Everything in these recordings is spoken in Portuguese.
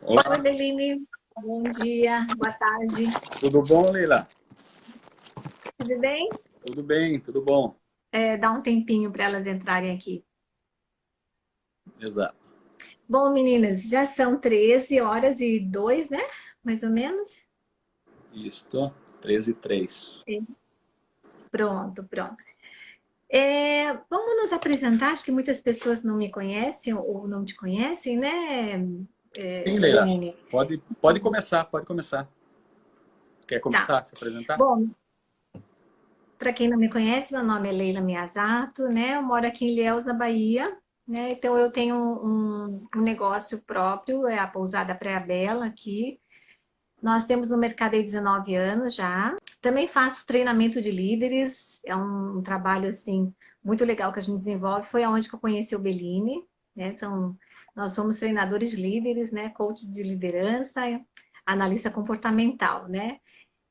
Olá, Oi, Beline. Bom dia, boa tarde. tudo bom, Leila? Tudo bem? Tudo bem, tudo bom. Dá um tempinho para elas entrarem aqui. Exato. Bom, meninas, já são 13h02, né? Mais ou menos. Isto, 13h03. Sim. Pronto, pronto. Vamos nos apresentar. Acho que muitas pessoas não me conhecem ou não te conhecem, né, Sim, Leila, Beline? pode começar, pode começar. Quer Tá. começar, se apresentar? Bom, para quem não me conhece, meu nome é Leila Miyazato, né? Eu moro aqui em Ilhéus, na Bahia, né? Então eu tenho um negócio próprio, é a Pousada Praia Bela aqui. Nós temos no mercado aí 19 anos já. Também faço treinamento de líderes, é um trabalho assim muito legal que a gente desenvolve. Foi aonde que eu conheci o Bellini, né? Então, nós somos treinadores líderes, né? Coach de liderança, analista comportamental, né?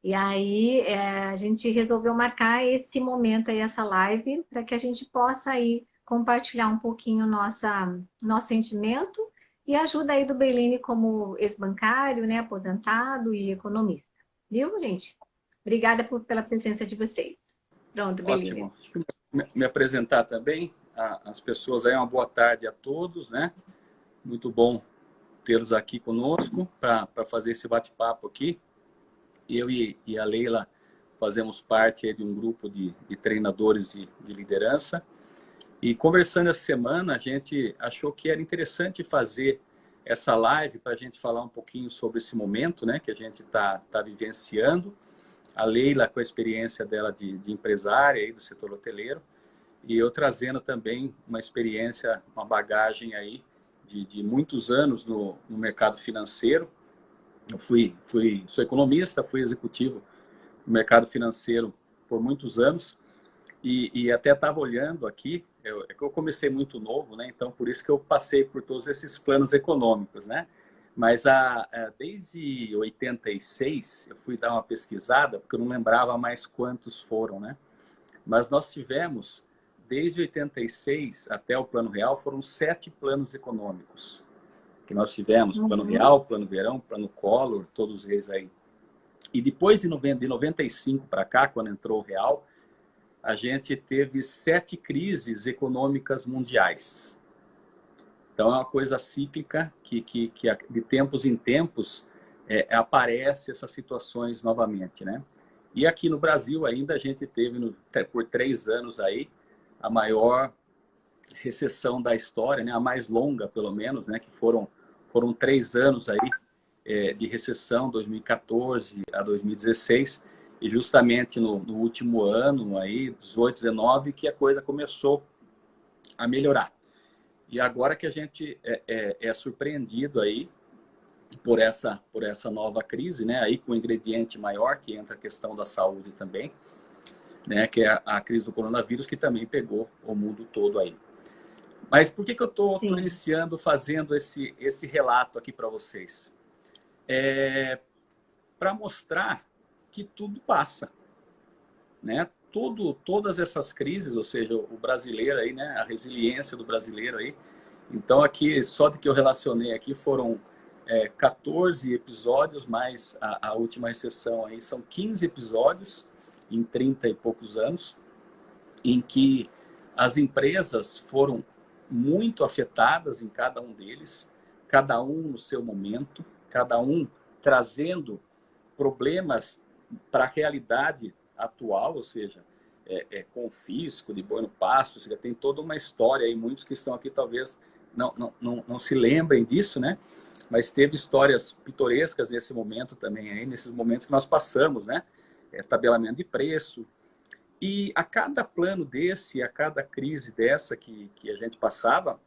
E aí a gente resolveu marcar esse momento aí, essa live, para que a gente possa aí compartilhar um pouquinho nosso sentimento e ajuda aí do Beline como ex-bancário, né, aposentado e economista. Viu, gente? Obrigada pela presença de vocês. Pronto, Beline. Ótimo. Deixa eu me apresentar também. As pessoas aí, uma boa tarde a todos, né? Muito bom tê-los aqui conosco para fazer esse bate-papo aqui. Eu e a Leila fazemos parte aí de um grupo de treinadores de liderança. E conversando essa semana, a gente achou que era interessante fazer essa live para a gente falar um pouquinho sobre esse momento, né, que a gente tá vivenciando. A Leila com a experiência dela de empresária aí do setor hoteleiro e eu trazendo também uma experiência, uma bagagem aí de muitos anos no mercado financeiro. Eu sou economista, fui executivo no mercado financeiro por muitos anos. E até estava olhando aqui, é que eu comecei muito novo, né? Então, por isso que eu passei por todos esses planos econômicos, né? Mas desde 86, eu fui dar uma pesquisada, porque eu não lembrava mais quantos foram, né? Mas nós tivemos, desde 86 até o Plano Real, foram 7 planos econômicos que nós tivemos. Plano Uhum. Real, Plano Verão, Plano Collor, todos eles aí. E depois de 95 para cá, quando entrou o Real, a gente teve 7 crises econômicas mundiais. Então, é uma coisa cíclica que de tempos em tempos aparece essas situações novamente, né? E aqui no Brasil ainda a gente teve, por 3 anos aí, a maior recessão da história, né? A mais longa, pelo menos, né? Que foram 3 anos aí de recessão, 2014 a 2016, e justamente no último ano, aí, 18, 19, que a coisa começou a melhorar. E agora que a gente é surpreendido aí por essa nova crise, né? Aí com um ingrediente maior, que entra a questão da saúde também, né? Que é a crise do coronavírus, que também pegou o mundo todo aí. Mas por que eu estou Sim. iniciando, fazendo esse relato aqui para vocês? Para mostrar que tudo passa, né? Todas essas crises, ou seja, o brasileiro aí, né? A resiliência do brasileiro aí. Então aqui, só de que eu relacionei aqui, foram 14 episódios, mais a última recessão aí, são 15 episódios em 30 e poucos anos, em que as empresas foram muito afetadas em cada um deles, cada um no seu momento, cada um trazendo problemas para a realidade atual, ou seja, confisco de boi no pasto, ou seja, tem toda uma história aí, muitos que estão aqui talvez não se lembrem disso, né? Mas teve histórias pitorescas nesse momento também, aí, nesses momentos que nós passamos, né? Tabelamento de preço. E a cada plano desse, a cada crise dessa que a gente passava,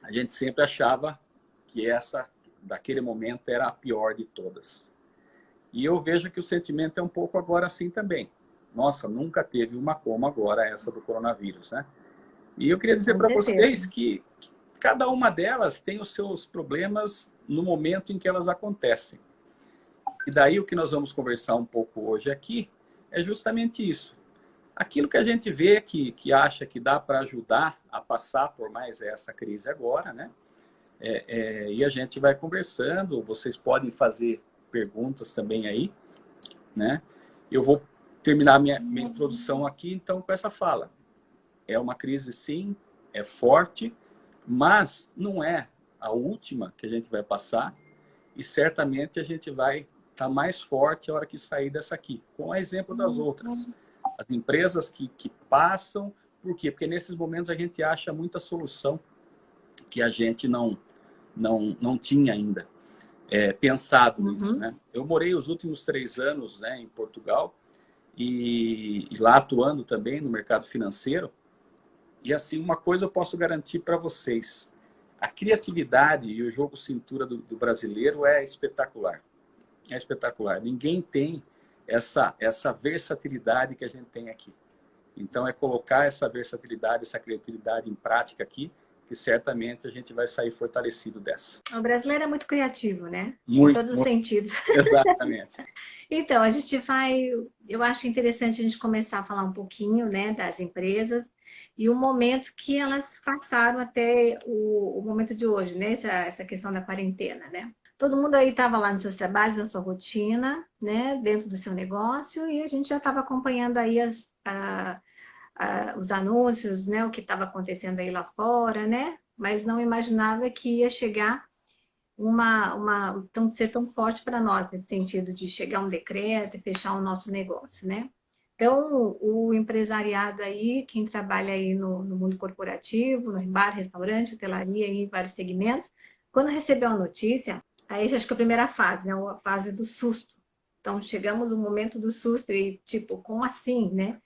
a gente sempre achava que essa, daquele momento, era a pior de todas. E eu vejo que o sentimento é um pouco agora assim também. Nossa, nunca teve uma como agora essa do coronavírus, né? E eu queria dizer Com para certeza. vocês que cada uma delas tem os seus problemas no momento em que elas acontecem. E daí o que nós vamos conversar um pouco hoje aqui é justamente isso. Aquilo que a gente vê que acha que dá para ajudar a passar por mais essa crise agora, né? E a gente vai conversando, vocês podem fazer perguntas também aí, né? Eu vou terminar minha introdução aqui, então, com essa fala. É uma crise, sim, é forte, mas não é a última que a gente vai passar, e certamente a gente vai estar mais forte a hora que sair dessa aqui, com o exemplo das outras. As empresas que passam, por quê? Porque nesses momentos a gente acha muita solução que a gente não tinha ainda pensado nisso, né? Eu morei os últimos 3 anos, né, em Portugal, e lá atuando também no mercado financeiro. E assim, uma coisa eu posso garantir para vocês: a criatividade e o jogo cintura do brasileiro é espetacular. É espetacular. Ninguém tem essa versatilidade que a gente tem aqui. Então, é colocar essa versatilidade, essa criatividade em prática aqui, que certamente a gente vai sair fortalecido dessa. O brasileiro é muito criativo, né? Muito, em todos os muito. sentidos. Exatamente. Então, a gente vai... Eu acho interessante a gente começar a falar um pouquinho, né, das empresas e o momento que elas passaram até o momento de hoje, né? Essa questão da quarentena, né? Todo mundo aí estava lá nos seus trabalhos, na sua rotina, né? Dentro do seu negócio, e a gente já estava acompanhando aí os anúncios, né? O que estava acontecendo aí lá fora, né? Mas não imaginava que ia chegar ser tão forte para nós, nesse sentido de chegar um decreto e fechar o nosso negócio, né? Então, o empresariado aí, quem trabalha aí no mundo corporativo, no bar, restaurante, hotelaria, em vários segmentos, quando recebeu a notícia, aí acho que a primeira fase, né? A fase do susto. Então, chegamos no momento do susto e, tipo, como assim, né?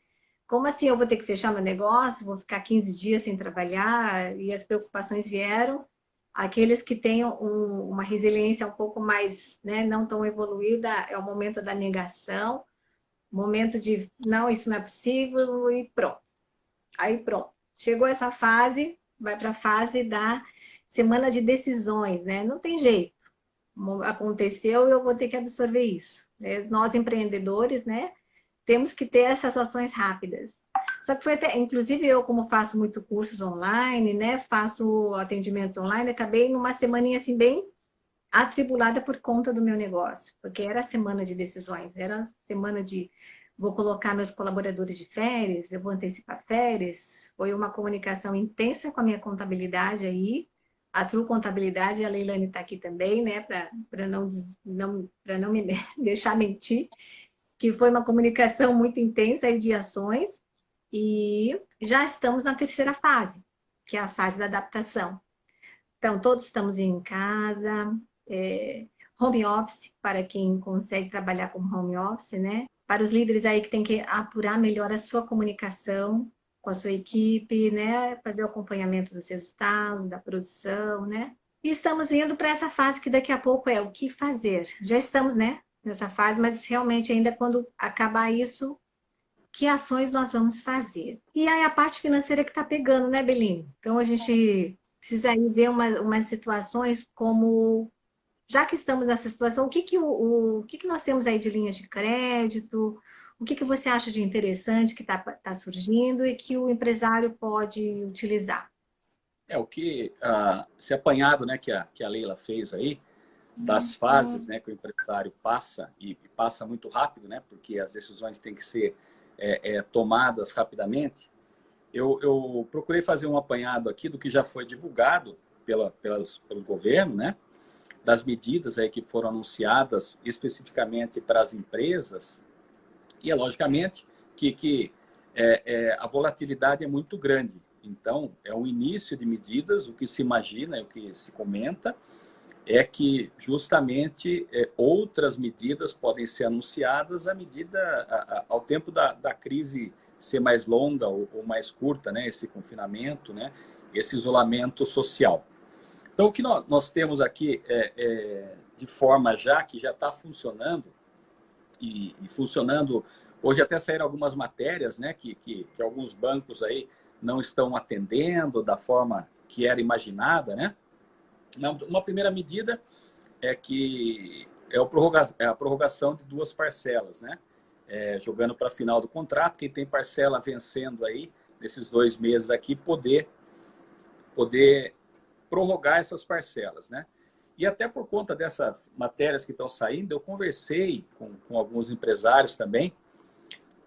Como assim eu vou ter que fechar meu negócio, vou ficar 15 dias sem trabalhar? E as preocupações vieram. Aqueles que têm uma resiliência um pouco mais, né, não tão evoluída, é o momento da negação, momento de, não, isso não é possível, e pronto. Aí pronto. Chegou essa fase, vai para a fase da semana de decisões, né? Não tem jeito. Aconteceu e eu vou ter que absorver isso. Nós, empreendedores, né, temos que ter essas ações rápidas. Só que foi até, inclusive eu, como faço muito cursos online, né, faço atendimentos online, acabei numa semaninha assim bem atribulada por conta do meu negócio, porque era semana de decisões, era semana de vou colocar meus colaboradores de férias, eu vou antecipar férias, foi uma comunicação intensa com a minha contabilidade aí, a True Contabilidade, a Leilane está aqui também, né, para não me deixar mentir, que foi uma comunicação muito intensa de ações, e já estamos na terceira fase, que é a fase da adaptação. Então, todos estamos em casa, home office, para quem consegue trabalhar com home office, né? Para os líderes aí que tem que apurar melhor a sua comunicação com a sua equipe, né? Fazer o acompanhamento dos resultados, da produção, né? E estamos indo para essa fase que daqui a pouco é o que fazer. Já estamos, né, nessa fase, mas realmente ainda quando acabar isso, que ações nós vamos fazer? E aí a parte financeira que está pegando, né, Belinho? Então a gente precisa aí ver umas situações como, já que estamos nessa situação, o que que nós temos aí de linhas de crédito? O que que você acha de interessante que tá surgindo e que o empresário pode utilizar? O que, esse apanhado, né, que a Leila fez aí, das fases, né, que o empresário passa, e passa muito rápido, né, porque as decisões têm que ser tomadas rapidamente. Eu procurei fazer um apanhado aqui do que já foi divulgado pelo governo, né, das medidas aí que foram anunciadas especificamente para as empresas, e logicamente que a volatilidade é muito grande. Então, é um início de medidas, o que se imagina, o que se comenta, é que justamente outras medidas podem ser anunciadas ao tempo da crise ser mais longa ou mais curta, né? Esse confinamento, né? Esse isolamento social. Então, o que nós temos aqui de forma que já está funcionando, e funcionando, hoje até saíram algumas matérias, né? Que alguns bancos aí não estão atendendo da forma que era imaginada, né? Uma primeira medida é que a prorrogação de 2 parcelas, né? Jogando para a final do contrato, quem tem parcela vencendo aí, nesses 2 meses aqui, poder prorrogar essas parcelas, né? E até por conta dessas matérias que estão saindo, eu conversei com alguns empresários também,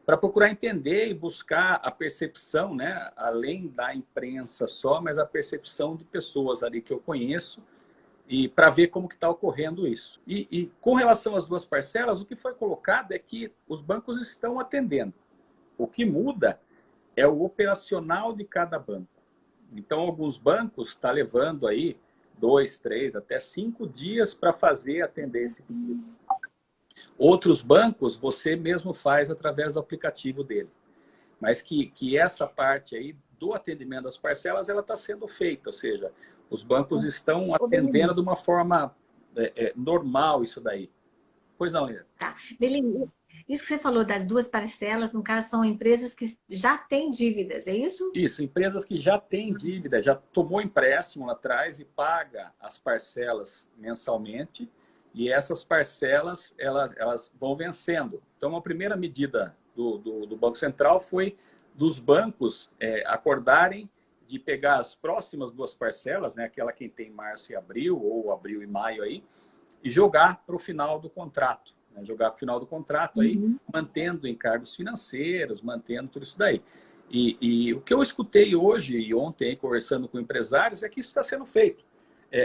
para procurar entender e buscar a percepção, né, além da imprensa só, mas a percepção de pessoas ali que eu conheço, e para ver como que está ocorrendo isso. E com relação às duas parcelas, o que foi colocado é que os bancos estão atendendo. O que muda é o operacional de cada banco. Então, alguns bancos estão levando aí 2, 3, até 5 dias para atender esse pedido. Outros bancos, você mesmo faz através do aplicativo dele. Mas que essa parte aí do atendimento das parcelas, ela está sendo feita. Ou seja, os bancos estão atendendo de uma forma normal isso daí. Pois não, Lívia? Tá. Beleza. Isso que você falou das duas parcelas, no caso, são empresas que já têm dívidas, é isso? Isso, empresas que já têm dívida, já tomou empréstimo lá atrás e paga as parcelas mensalmente, e essas parcelas, elas vão vencendo. Então, a primeira medida do Banco Central foi dos bancos acordarem de pegar as próximas duas parcelas, né, aquela que tem março e abril, ou abril e maio aí, e jogar para o final do contrato. Né, jogar para o final do contrato aí, mantendo encargos financeiros, mantendo tudo isso daí. E o que eu escutei hoje e ontem, conversando com empresários, é que isso está sendo feito.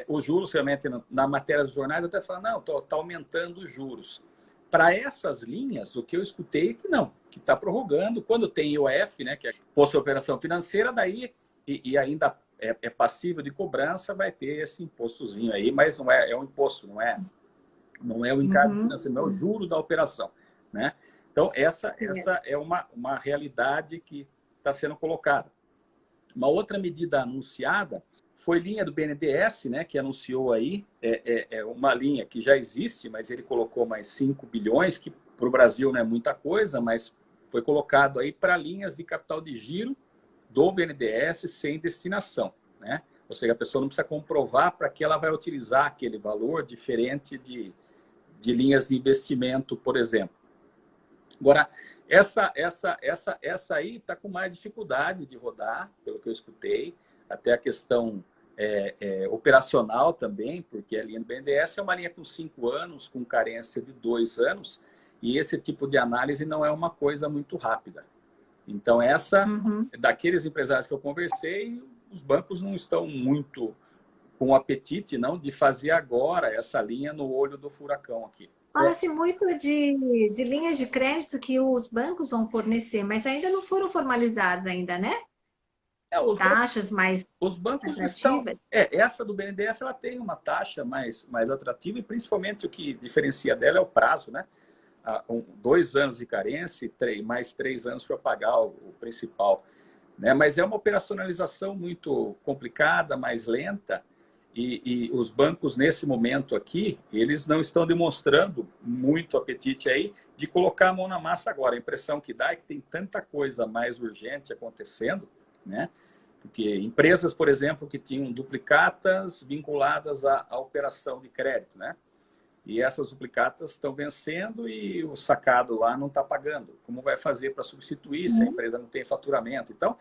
Os juros, realmente, na matéria dos jornais, até falam, não, está aumentando os juros. Para essas linhas, o que eu escutei é que não, que está prorrogando. Quando tem IOF, né, que é Imposto de Operação Financeira, daí, e ainda é passível de cobrança, vai ter esse impostozinho aí, mas não é um imposto, não é o encargo financeiro, não é o juro da operação. Né? Então, essa é uma realidade que está sendo colocada. Uma outra medida anunciada foi linha do BNDES, né, que anunciou aí, uma linha que já existe, mas ele colocou mais 5 bilhões, que para o Brasil não é muita coisa, mas foi colocado aí para linhas de capital de giro do BNDES sem destinação. Né? Ou seja, a pessoa não precisa comprovar para que ela vai utilizar aquele valor diferente de linhas de investimento, por exemplo. Agora, essa aí está com mais dificuldade de rodar, pelo que eu escutei, até a questão operacional também, porque a linha do BNDES é uma linha com 5 anos, com carência de 2 anos, e esse tipo de análise não é uma coisa muito rápida. Então, daqueles empresários que eu conversei, os bancos não estão muito com apetite não, de fazer agora essa linha no olho do furacão aqui. Fala-se muito de linhas de crédito que os bancos vão fornecer, mas ainda não foram formalizados ainda, né? Taxas mais os bancos atrativas. Estão... essa do BNDES, ela tem uma taxa mais atrativa, e principalmente o que diferencia dela é o prazo, né? 2 anos de carência e mais 3 anos para pagar o principal. Né? Mas é uma operacionalização muito complicada, mais lenta, e os bancos, nesse momento aqui, eles não estão demonstrando muito apetite aí de colocar a mão na massa agora. A impressão que dá é que tem tanta coisa mais urgente acontecendo, né? Porque empresas, por exemplo, que tinham duplicatas vinculadas à operação de crédito, né? E essas duplicatas estão vencendo e o sacado lá não está pagando. Como vai fazer para substituir se a empresa não tem faturamento? Então,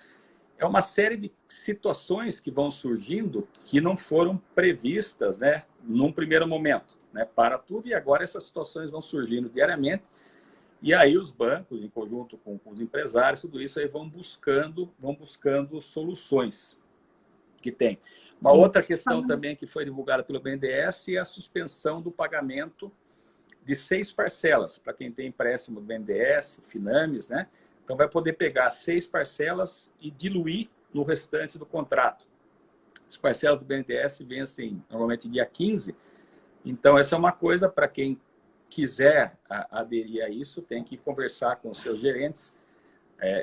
é uma série de situações que vão surgindo que não foram previstas, né, num primeiro momento, né, para tudo. E agora essas situações vão surgindo diariamente. E aí os bancos, em conjunto com os empresários, tudo isso aí vão buscando soluções que tem. Uma outra questão também que foi divulgada pelo BNDES é a suspensão do pagamento de 6 parcelas, para quem tem empréstimo do BNDES, Finames, né? Então vai poder pegar 6 parcelas e diluir no restante do contrato. As parcelas do BNDES vencem normalmente dia 15, então essa é uma coisa para quem quiser aderir a isso, tem que conversar com os seus gerentes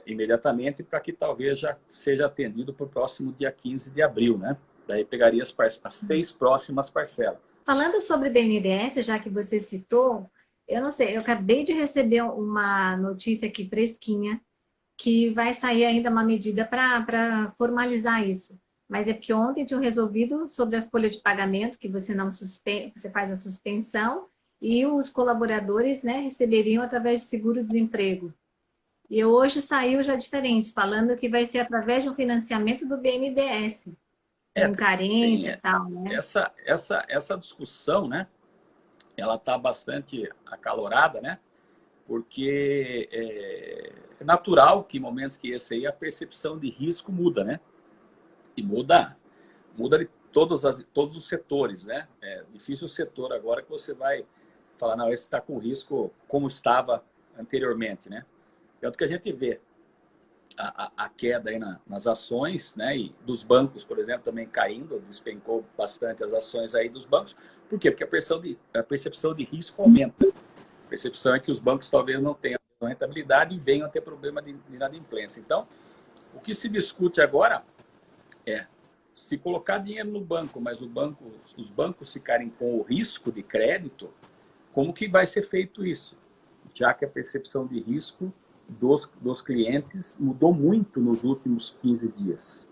imediatamente para que talvez já seja atendido para o próximo dia 15 de abril, né? Daí pegaria as 6 próximas parcelas. Falando sobre BNDES, já que você citou, eu não sei, eu acabei de receber uma notícia aqui fresquinha que vai sair ainda uma medida para formalizar isso. Mas é porque ontem tinham resolvido sobre a folha de pagamento, que você não você faz a suspensão e os colaboradores, né, receberiam através de seguro-desemprego. E hoje saiu já diferente, falando que vai ser através de um financiamento do BNDES. com carência tem e tal, né? essa discussão, né? Ela está bastante acalorada, né? Porque é natural que em momentos que esse aí a percepção de risco muda, né? E muda de todos os setores, né? É difícil o setor agora que você vai falar, não, esse está com risco como estava anteriormente, né? Tanto que a gente vê a queda aí nas ações, né? E dos bancos, por exemplo, também caindo, despencou bastante as ações aí dos bancos. Por quê? Porque a percepção de risco aumenta. A percepção é que os bancos talvez não tenham rentabilidade e venham a ter problema de inadimplência. Então, o que se discute agora é se colocar dinheiro no banco, mas os bancos ficarem com o risco de crédito, como que vai ser feito isso? Já que a percepção de risco dos clientes mudou muito nos últimos 15 dias.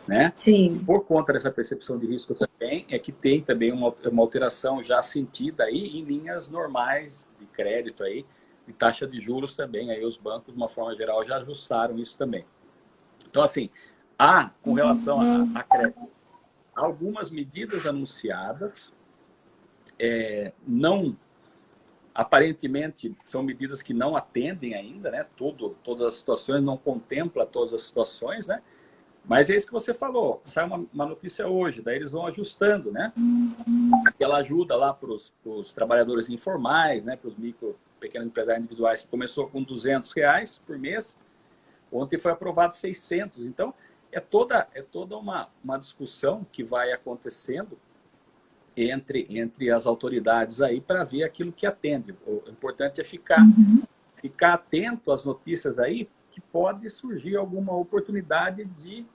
Né? Sim. Por conta dessa percepção de risco também, é que tem também uma alteração já sentida aí em linhas normais de crédito aí, de taxa de juros também. Aí os bancos, de uma forma geral, já ajustaram isso também. Então, assim, com relação a crédito, algumas medidas anunciadas, não, aparentemente, são medidas que não atendem ainda, né? Todas as situações, não contempla todas as situações, né? Mas é isso que você falou, sai uma notícia hoje, daí eles vão ajustando, né? Aquela ajuda lá para os trabalhadores informais, né? Para os pequenos empresários individuais, que começou com R$ 200 por mês, ontem foi aprovado 600. Então, é toda uma discussão que vai acontecendo entre as autoridades aí para ver aquilo que atende. O importante é ficar atento às notícias aí, que pode surgir alguma oportunidade de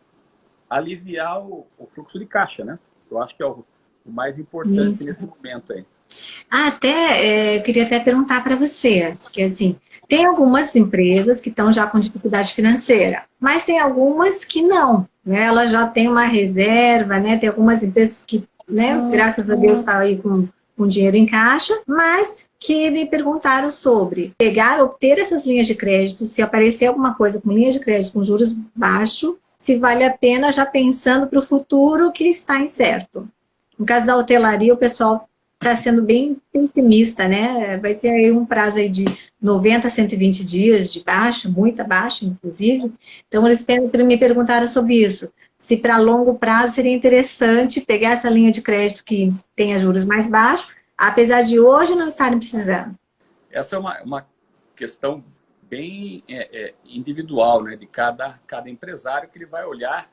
aliviar o fluxo de caixa, né? Eu acho que é o mais importante nesse momento aí. Queria até perguntar para você, porque assim, tem algumas empresas que estão já com dificuldade financeira, mas tem algumas que não, né? Elas já têm uma reserva, né? Tem algumas empresas que, né, graças a Deus, está aí com dinheiro em caixa, mas que me perguntaram sobre obter essas linhas de crédito, se aparecer alguma coisa com linhas de crédito com juros baixos, se vale a pena já pensando para o futuro que está incerto. No caso da hotelaria, o pessoal está sendo bem pessimista, né? Vai ser aí um prazo aí de 90 a 120 dias de baixa, muita baixa, inclusive. Então, eles me perguntaram sobre isso. Se para longo prazo seria interessante pegar essa linha de crédito que tenha juros mais baixos, apesar de hoje não estarem precisando. Essa é uma questão bem individual, né? De cada empresário, que ele vai olhar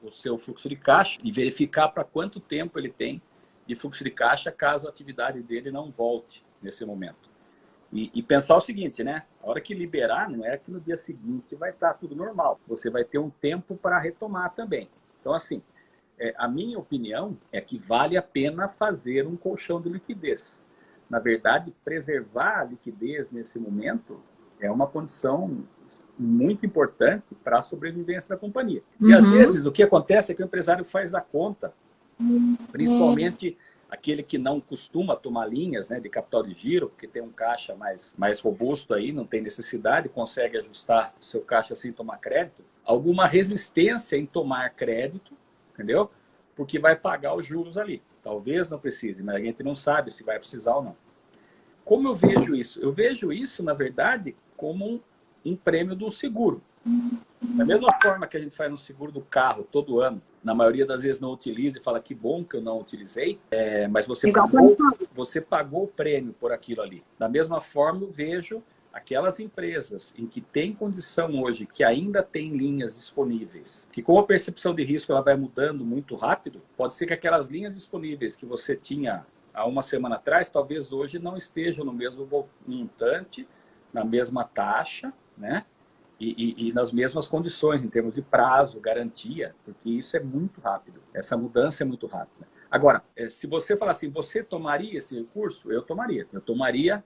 o seu fluxo de caixa e verificar para quanto tempo ele tem de fluxo de caixa caso a atividade dele não volte nesse momento. E pensar o seguinte, né? A hora que liberar, não é que no dia seguinte vai estar tudo normal. Você vai ter um tempo para retomar também. Então, assim, a minha opinião é que vale a pena fazer um colchão de liquidez. Na verdade, preservar a liquidez nesse momento é uma condição muito importante para a sobrevivência da companhia. E às vezes o que acontece é que o empresário faz a conta, principalmente aquele que não costuma tomar linhas, né, de capital de giro, porque tem um caixa mais robusto aí, não tem necessidade, consegue ajustar seu caixa sem tomar crédito, alguma resistência em tomar crédito, entendeu? Porque vai pagar os juros ali. Talvez não precise, mas a gente não sabe se vai precisar ou não. Como eu vejo isso? Eu vejo isso, na verdade, como um prêmio do seguro. Da mesma forma que a gente faz no seguro do carro todo ano, na maioria das vezes não utiliza e fala que bom que eu não utilizei, mas você pagou o prêmio por aquilo ali. Da mesma forma, eu vejo aquelas empresas em que tem condição hoje, que ainda tem linhas disponíveis, que com a percepção de risco ela vai mudando muito rápido, pode ser que aquelas linhas disponíveis que você tinha há uma semana atrás, talvez hoje não estejam no mesmo montante, na mesma taxa, né? E nas mesmas condições, em termos de prazo, garantia, porque isso é muito rápido. Essa mudança é muito rápida. Agora, se você falar assim, você tomaria esse recurso? Eu tomaria. Eu tomaria,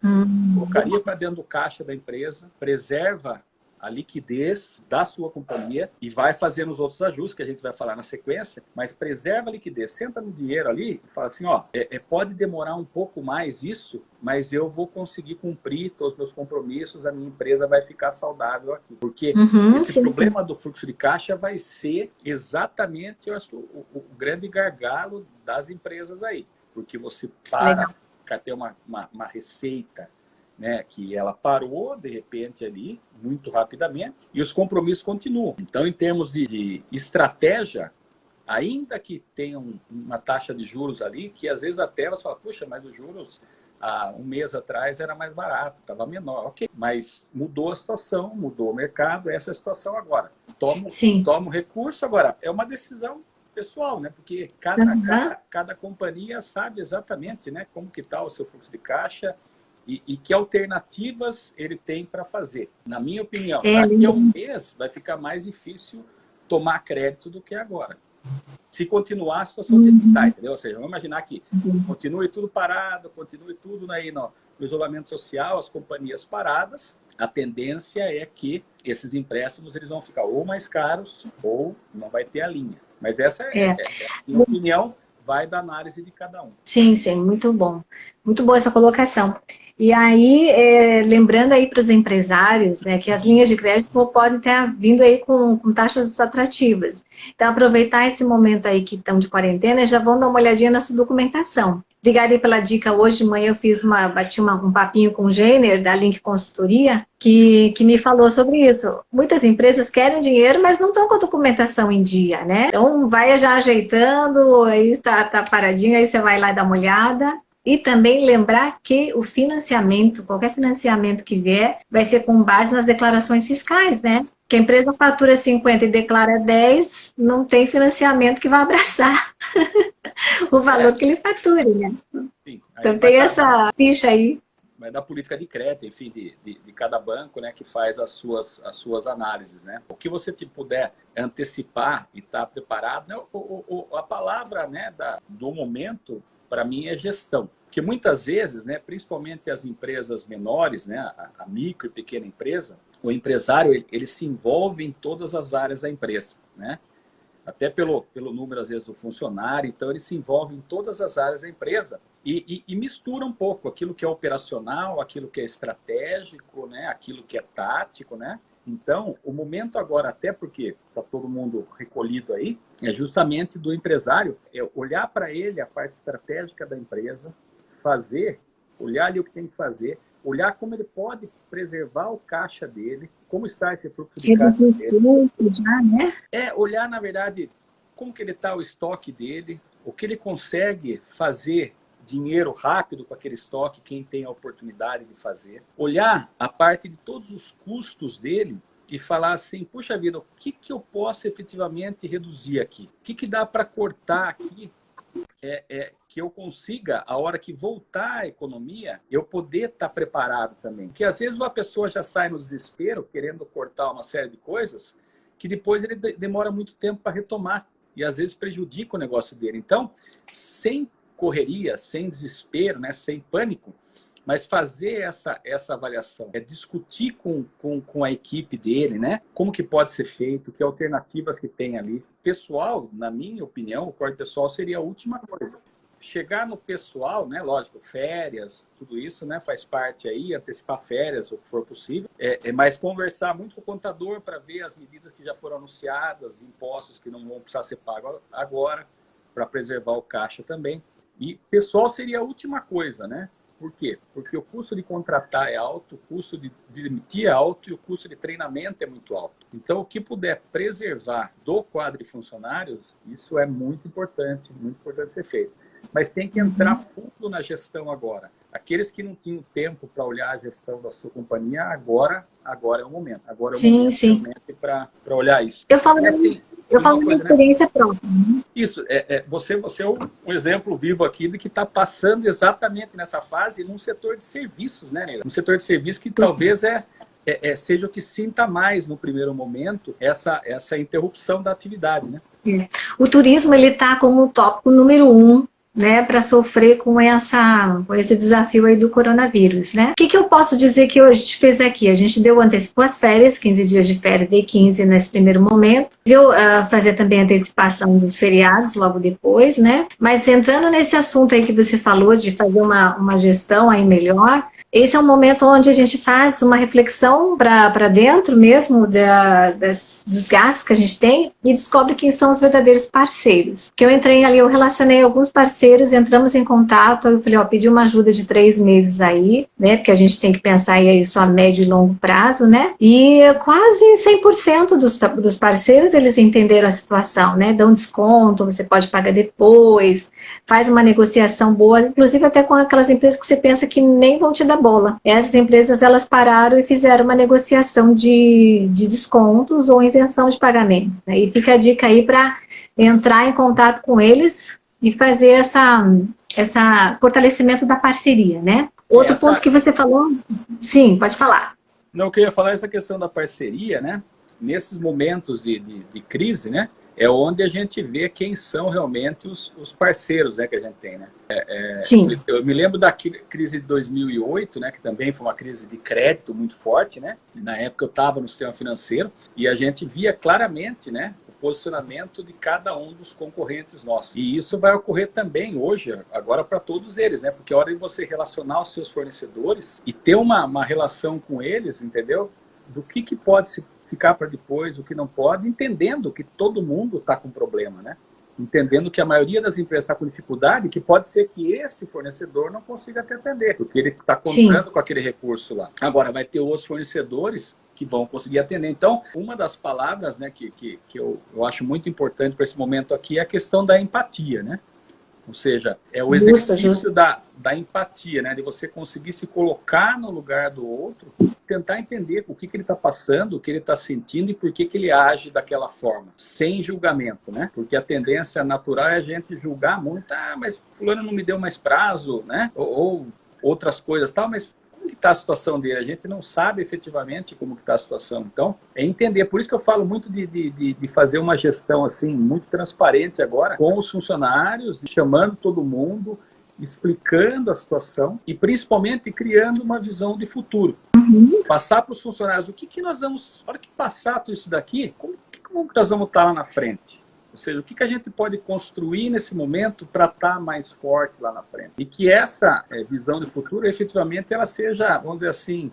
colocaria para dentro do caixa da empresa, preserva a liquidez da sua companhia e vai fazendo os outros ajustes que a gente vai falar na sequência, mas preserva a liquidez, senta no dinheiro ali e fala assim, ó, pode demorar um pouco mais isso, mas eu vou conseguir cumprir todos os meus compromissos, a minha empresa vai ficar saudável aqui. Porque esse problema do fluxo de caixa vai ser exatamente, eu acho, o grande gargalo das empresas aí. Porque você para ter uma receita, né, que ela parou, de repente, ali, muito rapidamente, e os compromissos continuam. Então, em termos de estratégia, ainda que tenha uma taxa de juros ali, que às vezes até ela fala, puxa, mas os juros há um mês atrás era mais barato, estava menor, ok. Mas mudou a situação, mudou o mercado, essa é a situação agora. Toma o recurso, agora, é uma decisão pessoal, né? Porque cada companhia sabe exatamente, né, como que está o seu fluxo de caixa, e que alternativas ele tem para fazer. Na minha opinião, daqui a um mês vai ficar mais difícil tomar crédito do que agora. Se continuar a situação que está, entendeu? Ou seja, vamos imaginar que continue tudo parado, continue tudo aí no isolamento social, as companhias paradas, a tendência é que esses empréstimos eles vão ficar ou mais caros ou não vai ter a linha. Mas essa é a minha opinião, vai da análise de cada um. Sim, muito bom. Muito boa essa colocação. E aí, lembrando aí para os empresários, né, que as linhas de crédito podem ter vindo aí com taxas atrativas. Então, aproveitar esse momento aí que estão de quarentena e já vão dar uma olhadinha nessa documentação. Obrigada aí pela dica. Hoje de manhã eu bati um papinho com o Gener, da Link Consultoria, que me falou sobre isso. Muitas empresas querem dinheiro, mas não estão com a documentação em dia, né? Então, vai já ajeitando, aí está paradinho, aí você vai lá dar uma olhada. E também lembrar que o financiamento, qualquer financiamento que vier, vai ser com base nas declarações fiscais, né? Que a empresa fatura 50 e declara 10, não tem financiamento que vai abraçar o valor que ele fature, né? Sim, então tem essa ficha aí. Vai da política de crédito, enfim, de cada banco, né, que faz as suas análises, né? O que você puder antecipar e estar preparado, né? A palavra, né, do momento, para mim, é gestão. Porque muitas vezes, né, principalmente as empresas menores, né, a micro e pequena empresa, o empresário ele se envolve em todas as áreas da empresa, né? Até pelo número, às vezes, do funcionário. Então, ele se envolve em todas as áreas da empresa e mistura um pouco aquilo que é operacional, aquilo que é estratégico, né, aquilo que é tático, né? Então, o momento agora, até porque está todo mundo recolhido aí, é justamente do empresário olhar para ele a parte estratégica da empresa, olhar ali o que tem que fazer, olhar como ele pode preservar o caixa dele, como está esse fluxo de caixa dele. Já, né? Olhar, na verdade, como que ele está o estoque dele, o que ele consegue fazer dinheiro rápido com aquele estoque, quem tem a oportunidade de fazer. Olhar a parte de todos os custos dele e falar assim, puxa vida, o que eu posso efetivamente reduzir aqui? O que dá para cortar aqui? Que eu consiga, a hora que voltar a economia, eu poder estar preparado também. Porque às vezes uma pessoa já sai no desespero, querendo cortar uma série de coisas, que depois ele demora muito tempo para retomar. E às vezes prejudica o negócio dele. Então, sem correria, sem desespero, né, sem pânico, mas fazer essa avaliação, discutir com a equipe dele, né, como que pode ser feito, que alternativas que tem ali. Pessoal, na minha opinião, o corte pessoal seria a última coisa. Chegar no pessoal, né, lógico, férias, tudo isso, né, faz parte aí, antecipar férias, o que for possível, mas conversar muito com o contador para ver as medidas que já foram anunciadas, impostos que não vão precisar ser pagos agora, para preservar o caixa também. E pessoal seria a última coisa, né? Por quê? Porque o custo de contratar é alto, o custo de demitir é alto e o custo de treinamento é muito alto. Então, o que puder preservar do quadro de funcionários, isso é muito importante ser feito. Mas tem que entrar fundo na gestão agora. Aqueles que não tinham tempo para olhar a gestão da sua companhia, agora é o momento. Agora é o momento para olhar isso. Eu falo da experiência própria. Isso, você é um exemplo vivo aqui de que está passando exatamente nessa fase num setor de serviços, né, Neila? Um setor de serviços que talvez seja o que sinta mais no primeiro momento essa interrupção da atividade, né? O turismo, ele está como o tópico número 1 né, para sofrer com esse desafio aí do coronavírus, né? O que eu posso dizer que hoje a gente fez aqui? A gente antecipou as férias, 15 dias de férias, dei 15 nesse primeiro momento, viu, fazer também a antecipação dos feriados logo depois, né? Mas entrando nesse assunto aí que você falou, de fazer uma gestão aí melhor, esse é um momento onde a gente faz uma reflexão para dentro mesmo dos gastos que a gente tem e descobre quem são os verdadeiros parceiros. Que eu entrei ali, eu relacionei alguns parceiros, entramos em contato, eu falei, ó, pedi uma ajuda de 3 meses aí, né, porque a gente tem que pensar aí isso a médio e longo prazo, né, e quase 100% dos parceiros, eles entenderam a situação, né, dão desconto, você pode pagar depois, faz uma negociação boa, inclusive até com aquelas empresas que você pensa que nem vão te dar bola. Essas empresas, elas pararam e fizeram uma negociação de descontos ou isenção de pagamentos. Aí fica a dica aí para entrar em contato com eles e fazer essa fortalecimento da parceria, né? Outro ponto que você falou, sim, pode falar. Não, eu queria falar essa questão da parceria, né? Nesses momentos de crise, né? É onde a gente vê quem são realmente os parceiros, né, que a gente tem, né? Sim. Eu me lembro da crise de 2008, né, que também foi uma crise de crédito muito forte, né? Na época eu estava no sistema financeiro e a gente via claramente, né, o posicionamento de cada um dos concorrentes nossos. E isso vai ocorrer também hoje, agora para todos eles, né? Porque é hora de você relacionar os seus fornecedores e ter uma relação com eles, entendeu? Do que pode se ficar para depois, o que não pode, entendendo que todo mundo está com problema, né? Entendendo que a maioria das empresas está com dificuldade, que pode ser que esse fornecedor não consiga te atender, porque ele está contando com aquele recurso lá. Agora, vai ter outros fornecedores que vão conseguir atender. Então, uma das palavras, né, que eu acho muito importante para esse momento aqui é a questão da empatia, né? Ou seja, é o exercício da empatia, né? De você conseguir se colocar no lugar do outro, tentar entender o que ele está passando, o que ele está sentindo e por que ele age daquela forma, sem julgamento, né? Porque a tendência natural é a gente julgar muito, mas fulano não me deu mais prazo, né? Ou outras coisas, tal, mas como que está a situação dele? A gente não sabe efetivamente como que está a situação. Então, é entender. Por isso que eu falo muito de fazer uma gestão assim, muito transparente agora, com os funcionários, chamando todo mundo, explicando a situação e principalmente criando uma visão de futuro. Passar para os funcionários o que nós vamos, na hora que passar tudo isso daqui, como que nós vamos estar lá na frente? Ou seja, o que a gente pode construir nesse momento para estar mais forte lá na frente. E que essa visão de futuro, efetivamente, ela seja, vamos dizer assim,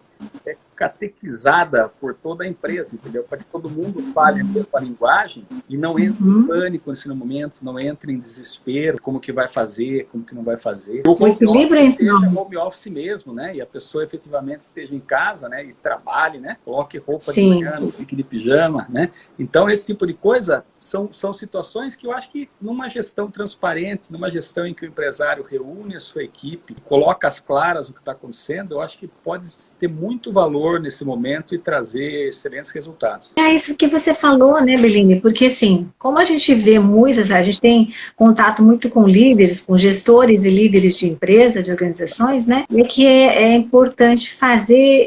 catequizada por toda a empresa, entendeu? Para que todo mundo fale a mesma linguagem e não entre em pânico nesse momento, não entre em desespero, como que vai fazer, como que não vai fazer. O home office seja home office mesmo, né? E a pessoa efetivamente esteja em casa, né? E trabalhe, né? Coloque roupa de manhã, não fique de pijama, né? Então, esse tipo de coisa são situações que eu acho que numa gestão transparente, numa gestão em que o empresário reúne a sua equipe, coloca às claras o que está acontecendo, eu acho que pode ter muito valor nesse momento e trazer excelentes resultados. É isso que você falou, né, Beline? Porque, assim, como a gente vê a gente tem contato muito com líderes, com gestores e líderes de empresas, de organizações, né? E que é importante fazer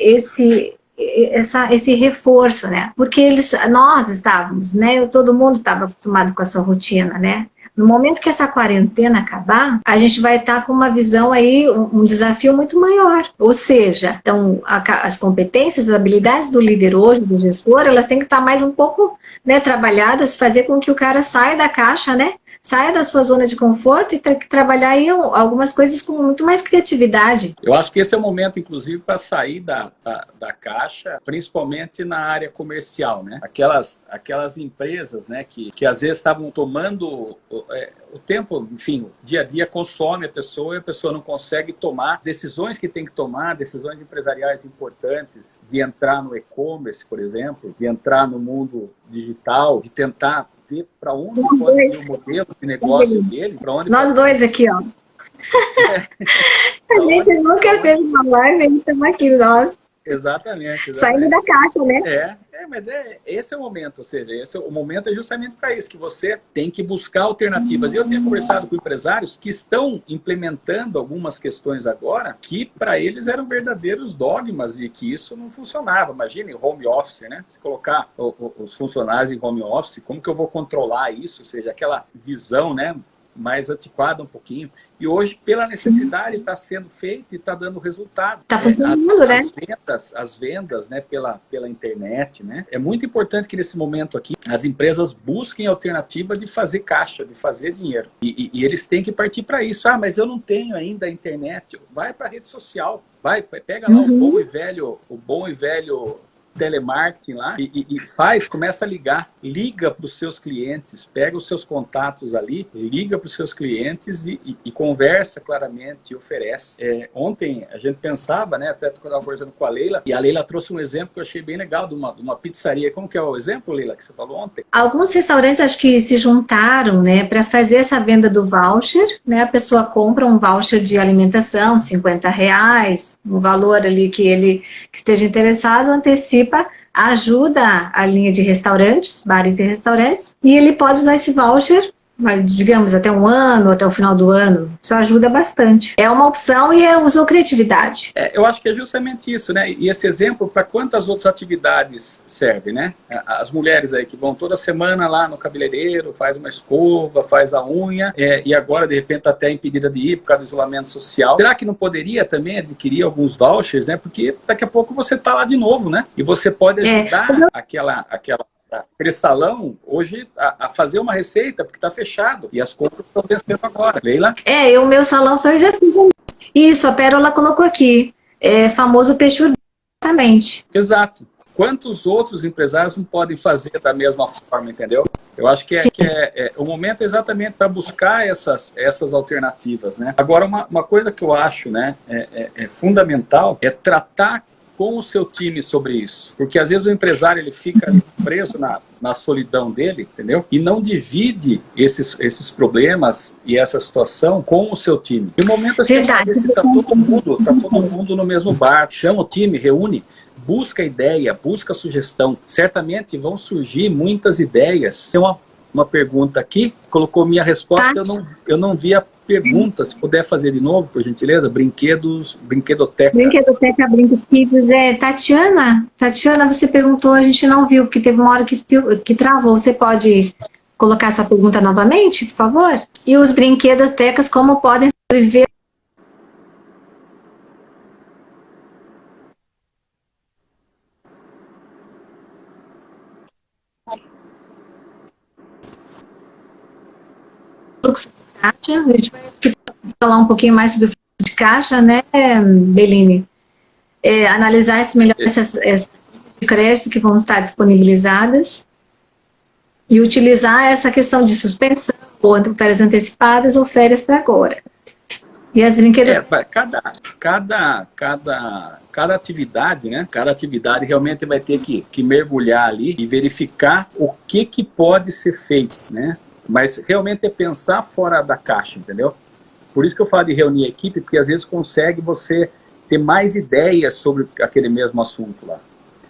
esse reforço, né? Porque nós estávamos, né? Todo mundo estava acostumado com a sua rotina, né? No momento que essa quarentena acabar, a gente vai estar com uma visão aí, um desafio muito maior. Ou seja, então, as competências, as habilidades do líder hoje, do gestor, elas têm que estar mais um pouco, né, trabalhadas, fazer com que o cara saia da caixa, né? Saia da sua zona de conforto e trabalhar aí algumas coisas com muito mais criatividade. Eu acho que esse é o momento, inclusive, para sair da caixa, principalmente na área comercial, né? Aquelas empresas, né, que às vezes estavam tomando o tempo, enfim, o dia a dia consome a pessoa e a pessoa não consegue tomar decisões que tem que tomar, decisões empresariais importantes, de entrar no e-commerce, por exemplo, de entrar no mundo digital, de tentar ver para onde pode ir o modelo de negócio dele. Nós dois aqui, ó. A gente nunca fez uma live e estamos aqui, nós. Exatamente. Saindo da caixa, né? Mas esse é o momento, ou seja, o momento é justamente para isso, que você tem que buscar alternativas. Eu tenho conversado com empresários que estão implementando algumas questões agora que para eles eram verdadeiros dogmas e que isso não funcionava. Imagine home office, né? Se colocar os funcionários em home office, como que eu vou controlar isso? Ou seja, aquela visão, né, mais antiquada um pouquinho. E hoje, pela necessidade, está sendo feito e está dando resultado. Está funcionando, né? As vendas, né, pela internet, né? É muito importante que nesse momento aqui, as empresas busquem alternativa de fazer caixa, de fazer dinheiro. E eles têm que partir para isso. Ah, mas eu não tenho ainda a internet. Vai para a rede social. Pega lá o bom e velho telemarketing lá e começa a liga para os seus clientes, pega os seus contatos ali, liga para os seus clientes e conversa claramente e oferece. Ontem a gente pensava, né, até quando eu estava conversando com a Leila, e a Leila trouxe um exemplo que eu achei bem legal de uma pizzaria. Como que é o exemplo, Leila, que você falou ontem? Alguns restaurantes acho que se juntaram, né, para fazer essa venda do voucher, né, a pessoa compra um voucher de alimentação, R$50, um valor ali que esteja interessado, antecipa, ajuda a linha de restaurantes, bares e restaurantes, e ele pode usar esse voucher, digamos, até um ano, até o final do ano. Isso ajuda bastante. É uma opção e usou criatividade. Eu acho que é justamente isso, né? E esse exemplo, para quantas outras atividades serve, né? As mulheres aí que vão toda semana lá no cabeleireiro, faz uma escova, faz a unha, e agora, de repente, até impedida de ir por causa do isolamento social. Será que não poderia também adquirir alguns vouchers, né? Porque daqui a pouco você está lá de novo, né? E você pode ajudar aquele salão hoje a fazer uma receita, porque está fechado e as compras estão vencendo agora. Leila? O meu salão faz assim. Isso, a Pérola colocou aqui. Famoso peixe urbano, exatamente. Exato. Quantos outros empresários não podem fazer da mesma forma, entendeu? Eu acho que o momento é exatamente para buscar essas alternativas, né? Agora, uma coisa que eu acho, né, é fundamental é tratar com o seu time sobre isso. Porque às vezes o empresário ele fica preso na solidão dele, entendeu? E não divide esses problemas e essa situação com o seu time. E o momento assim, está todo mundo no mesmo bar, chama o time, reúne, busca ideia, busca sugestão. Certamente vão surgir muitas ideias. Tem uma pergunta aqui, colocou minha resposta, eu não vi a pergunta, se puder fazer de novo, por gentileza, brinquedoteca. Brinquedoteca, brinquedos, Tatiana, você perguntou, a gente não viu, porque teve uma hora que travou. Você pode colocar sua pergunta novamente, por favor? E os brinquedotecas, como podem sobreviver? A gente vai falar um pouquinho mais sobre o fluxo de caixa, né, Beline? Analisar melhor essas de crédito que vão estar disponibilizadas e utilizar essa questão de suspensão, ou férias antecipadas ou férias para agora. E as brinquedas... Cada atividade, né? Cada atividade realmente vai ter que mergulhar ali e verificar o que pode ser feito, né? Mas realmente é pensar fora da caixa, entendeu? Por isso que eu falo de reunir a equipe, porque às vezes consegue você ter mais ideias sobre aquele mesmo assunto lá.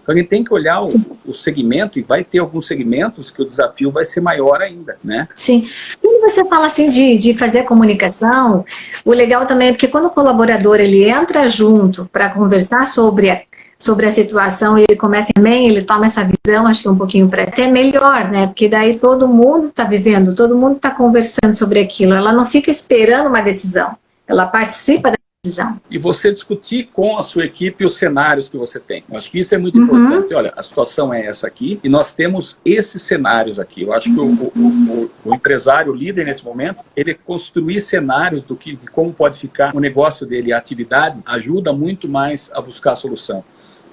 Então a gente tem que olhar o segmento, e vai ter alguns segmentos que o desafio vai ser maior ainda, né? Sim. Quando você fala assim de fazer a comunicação, o legal também é porque quando o colaborador ele entra junto para conversar sobre a situação, ele começa também, ele toma essa visão, acho que um pouquinho para ser melhor, né? Porque daí todo mundo está vivendo, todo mundo está conversando sobre aquilo, ela não fica esperando uma decisão, ela participa da decisão. E você discutir com a sua equipe os cenários que você tem. Eu acho que isso é muito importante. Olha, a situação é essa aqui e nós temos esses cenários aqui. Eu acho que o empresário, o líder nesse momento, ele construir cenários de como pode ficar o negócio dele, a atividade, ajuda muito mais a buscar a solução.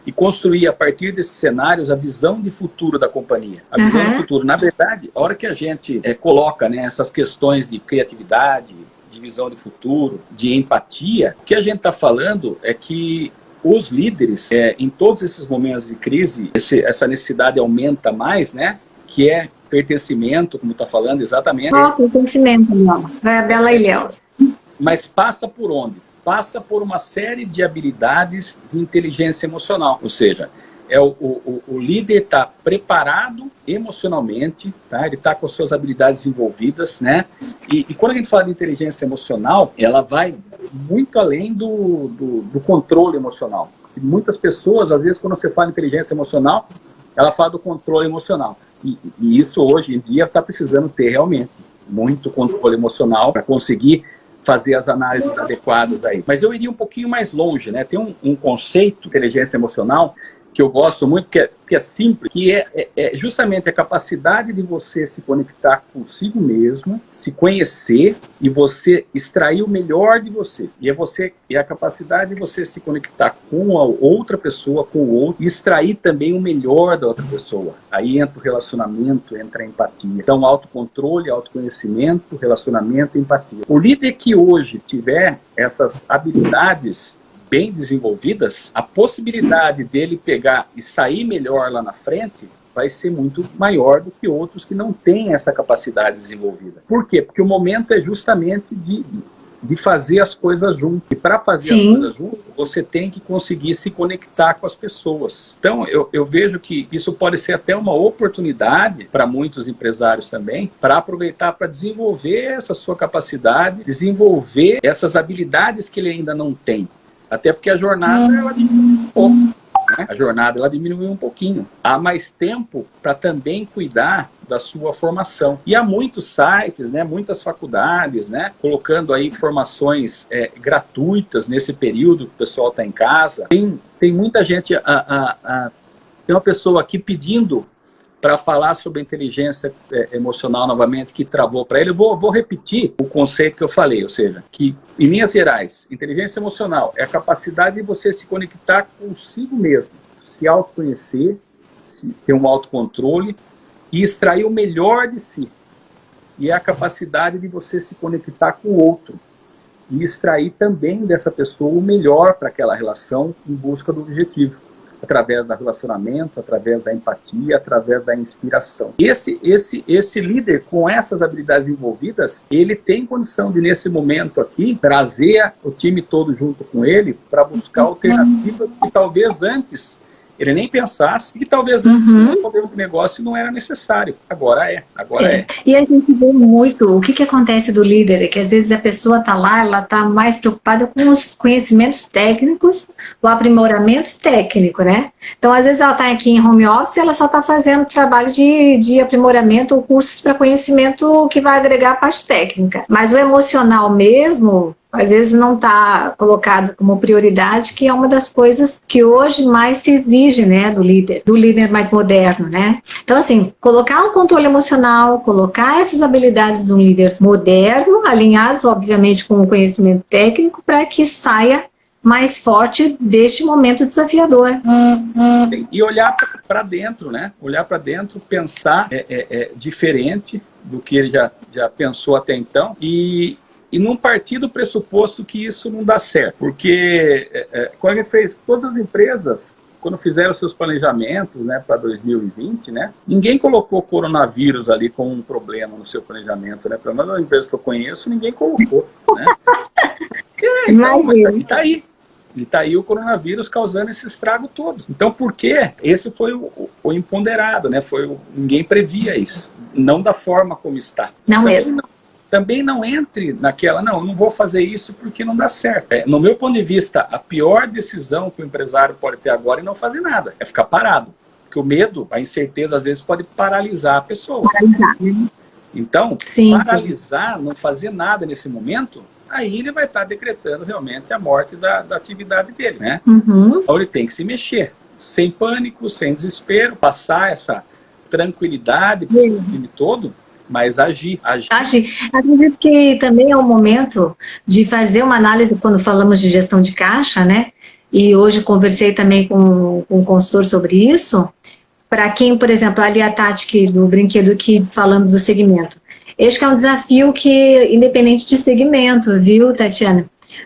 E construir, a partir desses cenários, a visão de futuro da companhia. A visão de futuro. Na verdade, a hora que a gente coloca, né, essas questões de criatividade, de visão de futuro, de empatia, o que a gente está falando é que os líderes, em todos esses momentos de crise, essa necessidade aumenta mais, né? Que é pertencimento, como está falando exatamente. Pertencimento, não. Vai a Bela Ilhéus. Mas passa por onde? Passa por uma série de habilidades de inteligência emocional. Ou seja, o líder está preparado emocionalmente, tá? Ele está com as suas habilidades desenvolvidas, né? E quando a gente fala de inteligência emocional, ela vai muito além do controle emocional. E muitas pessoas, às vezes, quando você fala de inteligência emocional, ela fala do controle emocional. E isso, hoje em dia, está precisando ter realmente. muito controle emocional para conseguir fazer as análises adequadas aí. Mas eu iria um pouquinho mais longe, né? Tem um conceito de inteligência emocional que eu gosto muito, que é simples, que é justamente a capacidade de você se conectar consigo mesmo, se conhecer e você extrair o melhor de você. E a capacidade de você se conectar com a outra pessoa, com o outro, e extrair também o melhor da outra pessoa. Aí entra o relacionamento, entra a empatia. Então, autocontrole, autoconhecimento, relacionamento e empatia. O líder que hoje tiver essas habilidades bem desenvolvidas, a possibilidade dele pegar e sair melhor lá na frente vai ser muito maior do que outros que não têm essa capacidade desenvolvida. Por quê? Porque o momento é justamente de fazer as coisas juntos. E para fazer as coisas juntos, você tem que conseguir se conectar com as pessoas. Então, eu vejo que isso pode ser até uma oportunidade para muitos empresários também, para aproveitar para desenvolver essa sua capacidade, desenvolver essas habilidades que ele ainda não tem. Até porque a jornada, ela diminui um pouco, né? A jornada, ela diminui um pouquinho. Há mais tempo para também cuidar da sua formação. E há muitos sites, né, muitas faculdades, né, colocando aí formações gratuitas nesse período que o pessoal está em casa. Tem muita gente, tem uma pessoa aqui pedindo para falar sobre inteligência emocional novamente, que travou para ele. Eu vou repetir o conceito que eu falei, ou seja, que, em linhas gerais, inteligência emocional é a capacidade de você se conectar consigo mesmo, se autoconhecer, ter um autocontrole e extrair o melhor de si. E é a capacidade de você se conectar com o outro e extrair também dessa pessoa o melhor para aquela relação em busca do objetivo, através do relacionamento, através da empatia, através da inspiração. Esse líder, com essas habilidades envolvidas, ele tem condição de, nesse momento aqui, trazer o time todo junto com ele para buscar alternativas que talvez antes ele nem pensasse, e talvez antes o modelo de negócio não era necessário. Agora é. E a gente vê muito, o que acontece do líder, é que às vezes a pessoa está lá, ela está mais preocupada com os conhecimentos técnicos, o aprimoramento técnico, né? Então, às vezes ela está aqui em home office, ela só está fazendo trabalho de aprimoramento ou cursos para conhecimento que vai agregar a parte técnica. Mas o emocional mesmo, às vezes não está colocado como prioridade, que é uma das coisas que hoje mais se exige, né, do líder mais moderno, né? Então, assim, colocar um controle emocional, colocar essas habilidades de um líder moderno, alinhados, obviamente, com o conhecimento técnico, para que saia mais forte deste momento desafiador. E olhar para dentro, né? Olhar para dentro, pensar diferente do que ele já pensou até então e não partir do pressuposto que isso não dá certo. Porque, quando ele fez, todas as empresas, quando fizeram seus planejamentos, né, para 2020, né, ninguém colocou coronavírus ali como um problema no seu planejamento, né? Pelo menos as empresas que eu conheço, ninguém colocou, né? Então, tá aí. E está aí o coronavírus causando esse estrago todo. Então, por quê? Esse foi o imponderado, né? Ninguém previa isso. Não da forma como está. Não mesmo. Também não entre naquela, não vou fazer isso porque não dá certo. No meu ponto de vista, a pior decisão que o empresário pode ter agora é não fazer nada, é ficar parado. Porque o medo, a incerteza, às vezes pode paralisar a pessoa. Então, paralisar, não fazer nada nesse momento, aí ele vai estar decretando realmente a morte da atividade dele, né? Então ele tem que se mexer, sem pânico, sem desespero, passar essa tranquilidade para o time todo, mas agir. Acredito que também é o momento de fazer uma análise quando falamos de gestão de caixa, né? E hoje conversei também com um consultor sobre isso. Para quem, por exemplo, ali a Tati do Brinquedo Kids falando do segmento. Acho que é um desafio que, independente de segmento, viu, Tatiana?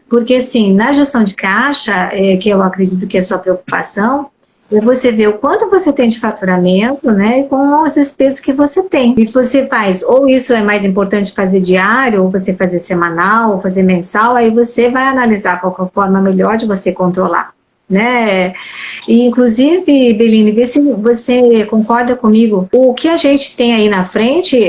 Porque, assim, na gestão de caixa, que eu acredito que é a sua preocupação, é você ver o quanto você tem de faturamento, né, e com as despesas que você tem. E você faz, ou isso é mais importante fazer diário, ou você fazer semanal, ou fazer mensal, aí você vai analisar qual é a forma melhor de você controlar, né? E, inclusive, Beline, vê se você concorda comigo. O que a gente tem aí na frente,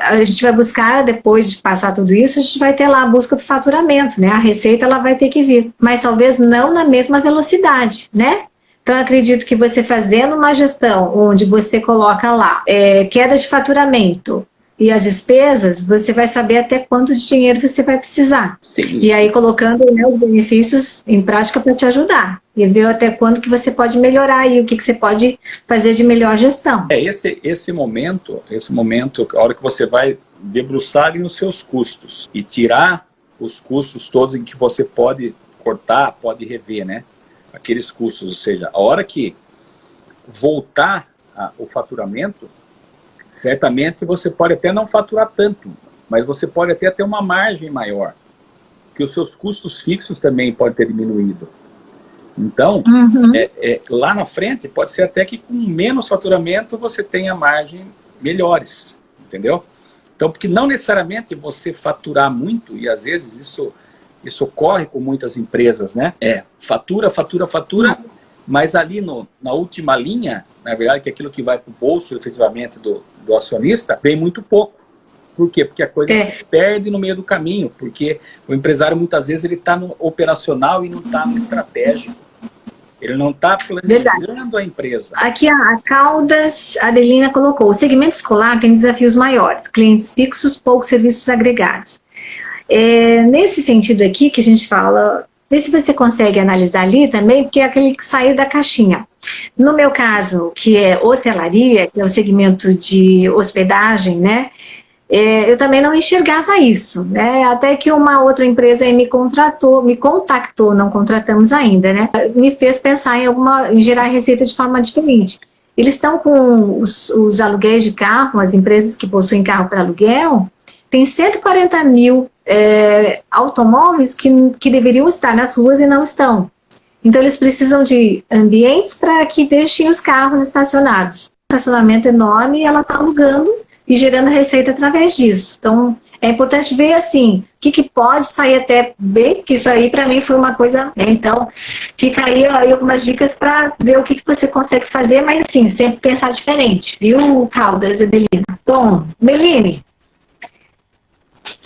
a gente vai buscar, depois de passar tudo isso, a gente vai ter lá a busca do faturamento, né? A receita, ela vai ter que vir, mas talvez não na mesma velocidade, né? Então, eu acredito que você fazendo uma gestão onde você coloca lá queda de faturamento, e as despesas, você vai saber até quanto de dinheiro você vai precisar. Sim. E aí colocando, né, os benefícios em prática para te ajudar. E ver até quando que você pode melhorar e o que você pode fazer de melhor gestão. Esse momento, a hora que você vai debruçar ali nos seus custos e tirar os custos todos em que você pode cortar, pode rever, né? Aqueles custos, ou seja, a hora que voltar o faturamento, certamente você pode até não faturar tanto, mas você pode até ter uma margem maior, que os seus custos fixos também podem ter diminuído. Então, lá na frente, pode ser até que com menos faturamento você tenha margem melhores, entendeu? Então, porque não necessariamente você faturar muito, e às vezes isso ocorre com muitas empresas, né? Fatura, mas ali na última linha, na verdade, que é aquilo que vai para o bolso, efetivamente, do acionista, vem muito pouco. Por quê? Porque a coisa se perde no meio do caminho, porque o empresário, muitas vezes, ele está no operacional e não está no estratégico. Ele não está planejando a empresa. Aqui a Caldas, a Adelina colocou, o segmento escolar tem desafios maiores, clientes fixos, poucos serviços agregados. Nesse sentido aqui que a gente fala, vê se você consegue analisar ali também, porque é aquele que saiu da caixinha. No meu caso, que é hotelaria, que é o segmento de hospedagem, né? Eu também não enxergava isso, né? Até que uma outra empresa me contactou, não contratamos ainda, né? Me fez pensar em gerar receita de forma diferente. Eles estão com os aluguéis de carro, as empresas que possuem carro para aluguel, tem 140 mil automóveis que deveriam estar nas ruas e não estão. Então, eles precisam de ambientes para que deixem os carros estacionados. Um estacionamento enorme e ela está alugando e gerando receita através disso. Então, é importante ver, assim, o que pode sair até bem, que isso aí, para mim, foi uma coisa... Então, fica aí algumas dicas para ver o que você consegue fazer, mas, assim, sempre pensar diferente, viu, Caldas, Adelina? Bom, Meline,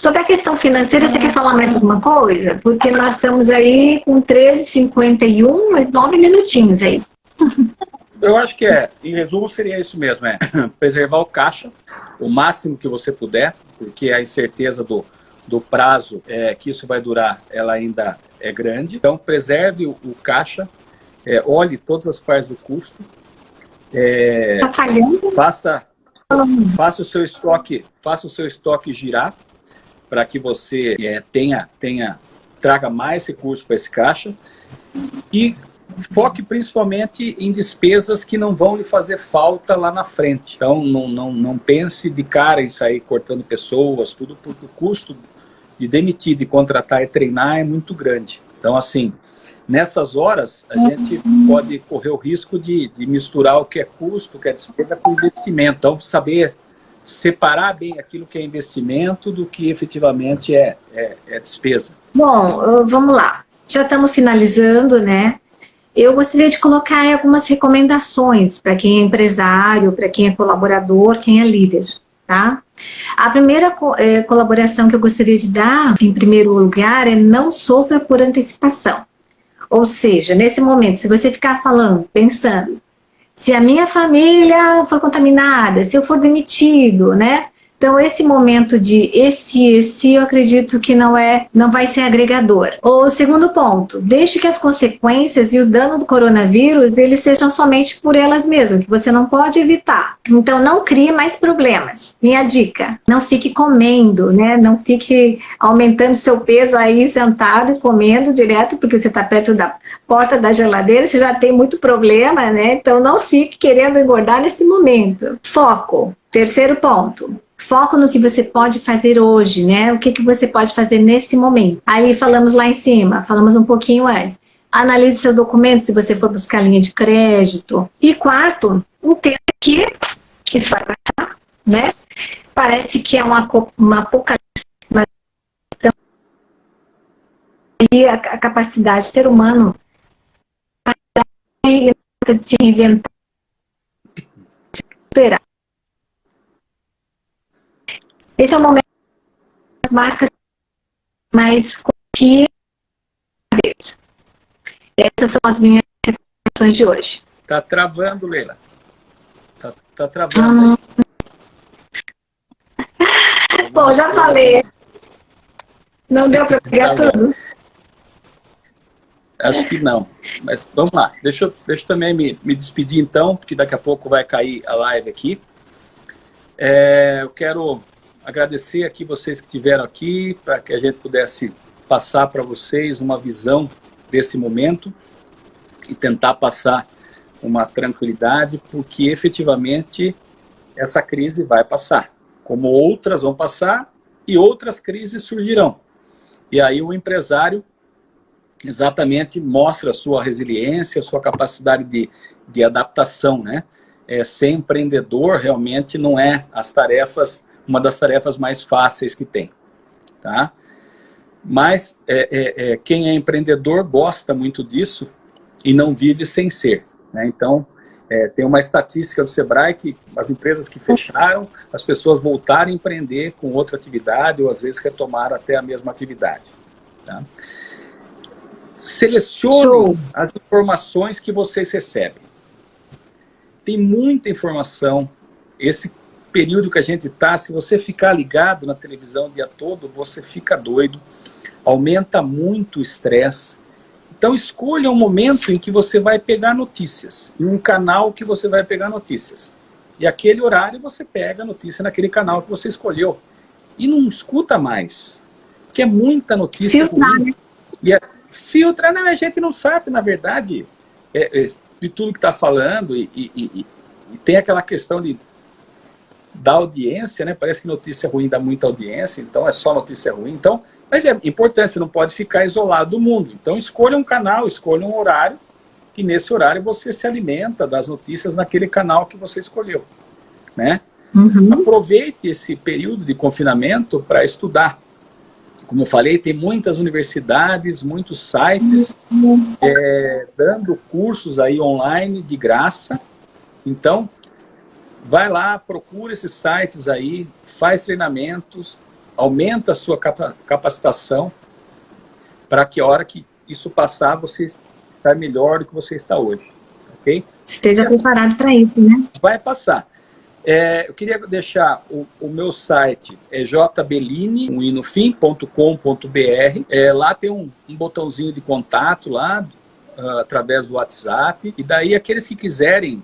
sobre a questão financeira, você quer falar mais alguma coisa? Porque nós estamos aí com 13h51, mais 9 minutinhos aí. Eu acho que em resumo seria isso mesmo, preservar o caixa o máximo que você puder, porque a incerteza do prazo que isso vai durar, ela ainda é grande. Então, preserve o caixa, olhe todas as partes do custo, faça o seu estoque girar, para que você traga mais recursos para esse caixa e foque principalmente em despesas que não vão lhe fazer falta lá na frente. Então, não pense de cara em sair cortando pessoas, tudo, porque o custo de demitir, de contratar e treinar é muito grande. Então, assim, nessas horas, a gente pode correr o risco de misturar o que é custo, o que é despesa, com investimento. Então, saber separar bem aquilo que é investimento do que efetivamente é despesa. Bom, vamos lá. Já estamos finalizando, né? Eu gostaria de colocar algumas recomendações para quem é empresário, para quem é colaborador, quem é líder, tá? A primeira colaboração que eu gostaria de dar, em primeiro lugar, é não sofra por antecipação. Ou seja, nesse momento, se você ficar pensando, se a minha família for contaminada, se eu for demitido, né? Então, esse momento de eu acredito que não vai ser agregador. O segundo ponto, deixe que as consequências e o dano do coronavírus, eles sejam somente por elas mesmas, que você não pode evitar. Então, não crie mais problemas. Minha dica, não fique comendo, né? Não fique aumentando seu peso aí sentado e comendo direto, porque você está perto da porta da geladeira, você já tem muito problema, né? Então, não fique querendo engordar nesse momento. Foco. Terceiro ponto. Foco no que você pode fazer hoje, né? O que você pode fazer nesse momento. Aí falamos lá em cima, falamos um pouquinho antes. Analise seu documento se você for buscar linha de crédito. E quarto, entenda que isso vai passar, né? Parece que é uma apocalipse, mas e a capacidade do ser humano de se inventar, esperar. Esse é o momento das marcas mais que essas são as minhas reflexões de hoje. Tá travando, Leila. Tá travando. Bom, já falei. Não deu para pegar tudo? Acho que não. Mas vamos lá. Deixa eu também me despedir então, porque daqui a pouco vai cair a live aqui. Eu quero agradecer aqui vocês que estiveram aqui, para que a gente pudesse passar para vocês uma visão desse momento e tentar passar uma tranquilidade, porque efetivamente essa crise vai passar, como outras vão passar e outras crises surgirão. E aí o empresário exatamente mostra a sua resiliência, a sua capacidade de adaptação, né? Ser empreendedor realmente não é uma das tarefas mais fáceis que tem, tá? Mas quem é empreendedor gosta muito disso e não vive sem ser, né? Então, tem uma estatística do Sebrae que as empresas que fecharam, as pessoas voltaram a empreender com outra atividade ou às vezes retomaram até a mesma atividade, tá? Selecione as informações que vocês recebem. Tem muita informação. Esse período que a gente está, se você ficar ligado na televisão o dia todo, você fica doido, aumenta muito o estresse. Então escolha um momento em que você vai pegar notícias, em um canal que você vai pegar notícias. E aquele horário você pega a notícia naquele canal que você escolheu. E não escuta mais, porque é muita notícia ruim. E filtra, né? A gente não sabe, na verdade, de tudo que está falando, e tem aquela questão da audiência, né? Parece que notícia ruim dá muita audiência, então é só notícia ruim. Então, mas é importante, você não pode ficar isolado do mundo. Então escolha um canal, escolha um horário, e nesse horário você se alimenta das notícias naquele canal que você escolheu, né? Uhum. Aproveite esse período de confinamento para estudar. Como eu falei, tem muitas universidades, muitos sites dando cursos aí online de graça. Então, vai lá, procura esses sites aí, faz treinamentos, aumenta a sua capacitação para que a hora que isso passar, você está melhor do que você está hoje. Ok? Esteja preparado para isso, né? Vai passar. Eu queria deixar o meu site, jbellini.com.br. Lá tem um botãozinho de contato lá, através do WhatsApp. E daí aqueles que quiserem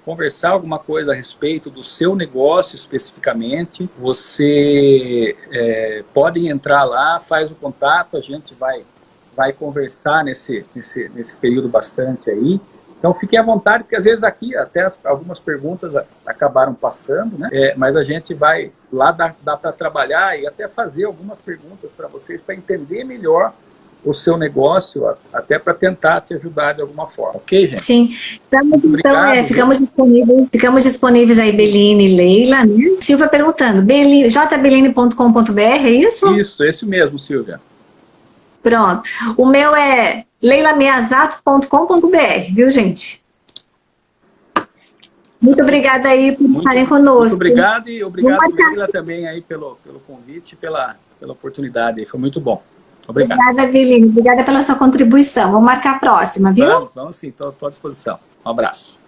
conversar alguma coisa a respeito do seu negócio especificamente, você podem entrar lá, faz o contato, a gente vai conversar nesse período bastante aí. Então, fiquem à vontade, porque às vezes aqui até algumas perguntas acabaram passando, né? Mas a gente vai lá, dá para trabalhar e até fazer algumas perguntas para vocês, para entender melhor o seu negócio, até para tentar te ajudar de alguma forma. Ok, gente? Sim. Então, ficamos disponíveis aí, Bellini e Leila, né? Silvia perguntando, jbellini.com.br, é isso? Isso, esse mesmo, Silvia. Pronto. O meu é leilamiazato.com.br, viu, gente? Muito obrigada aí por estarem conosco. Muito obrigado e obrigado, Leila, também aí pelo convite e pela oportunidade. Foi muito bom. Obrigado. Obrigada, Bellini. Obrigada pela sua contribuição. Vamos marcar a próxima, viu? Vamos sim. Estou à disposição. Um abraço.